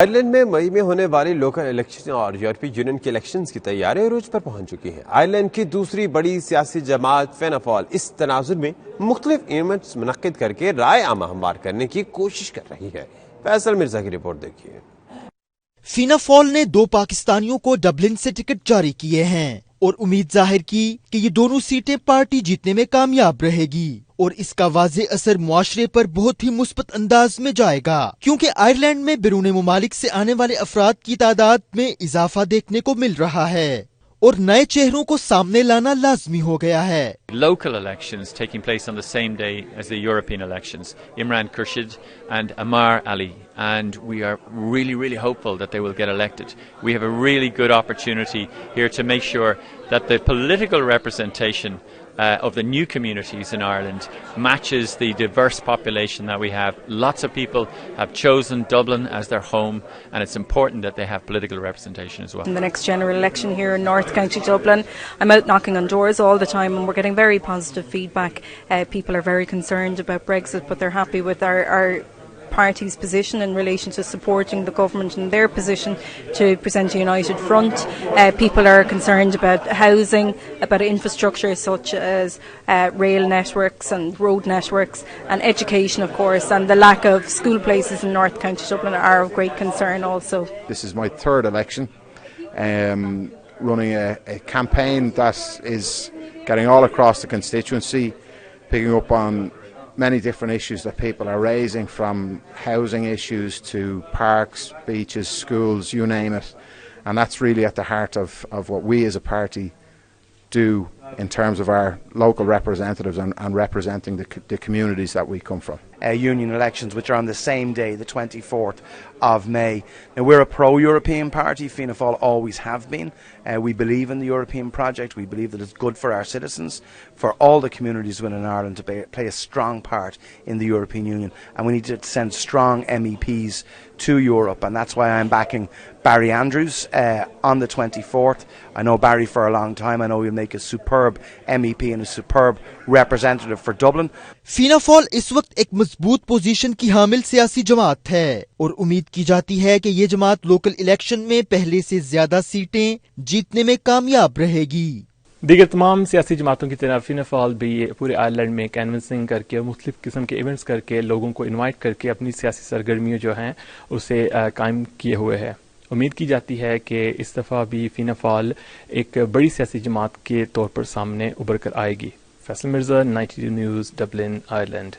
Ireland में मई में होने वाली लोकल इलेक्शन और यूरोपीय यूनियन के इलेक्शंस की तैयारियां अरूज पर पहुंच चुकी हैं। आयरलैंड की दूसरी बड़ी सियासी जमात फिना फॉल इस तनाजुर में मुख्तलिफ इवेंट्स मुनक्किद करके राय आमा हमवार करने की कोशिश कर रही है। फैसल मिर्जा की रिपोर्ट देखिए। फिना फॉल ने 2 पाकिस्तानियों को डबलिन से टिकट जारी किए हैं और उम्मीद जाहिर की कि ये दोनों सीटें पार्टी जीतने में कामयाब रहेगी और इसका वाज़े असर मुआशरे पर बहुत ही मुस्बत अंदाज में जाएगा, क्योंकि आयरलैंड में बैरून मुमालिक से आने वाले अफराद की तादाद में इजाफा देखने को मिल रहा है और नए चेहरों को सामने लाना लाजमी हो गया है। Local elections taking place on the same day as the European elections. Imran Khurshid and Amar Ali, and we are really hopeful that they will get elected. We have a really good opportunity here to make sure that the political representation of the new communities in Ireland matches the diverse population that we have. Lots of people have chosen Dublin as their home, and it's important that they have political representation as well. In the next general election here in North County Dublin, I'm out knocking on doors all the time and we're getting very positive feedback. People are very concerned about Brexit, but they're happy with our party's position in relation to supporting the government and their position to present a united front. People are concerned about housing, about infrastructure such as rail networks and road networks, and education of course, and the lack of school places in North County Dublin are of great concern also. This is my third election, running a campaign that is getting all across the constituency, picking up on many different issues that people are raising, from housing issues to parks, beaches, schools, you name it. And that's really at the heart of what we as a party do in terms of our local representatives and representing the communities that we come from. Union elections, which are on the same day, the 24th of May. Now, we're a pro-European party. Fianna Fáil always have been. We believe in the European project. We believe that it's good for our citizens, for all the communities within Ireland to play a strong part in the European Union. And we need to send strong MEPs to Europe, and that's why I'm backing Barry Andrews on the 24th. I know Barry for a long time. I know he'll make a superb MEP and a superb representative for Dublin. फिना फॉल इस वक्त एक मजबूत position की हामिल सियासी जमात है और उम्मीद की जाती है कि ये जमात लोकल इलेक्शन में पहले से ज्यादा सीटें जीतने में कामयाब रहेगी। दीगर तमाम सियासी जमातों की तरह फिना फॉल भी पूरे आयरलैंड में कैनवसिंग करके और मुख्तलिफ किस्म के इवेंट्स करके लोगों को इनवाइट करके अपनी सियासी सरगर्मियों जो हैं उसे कायम किए हुए है। उम्मीद की जाती है कि इस दफ़ा भी फिना फॉल एक बड़ी सियासी जमात के तौर पर सामने उभर कर आएगी। Faisal Mirza, 92 news, Dublin, Ireland.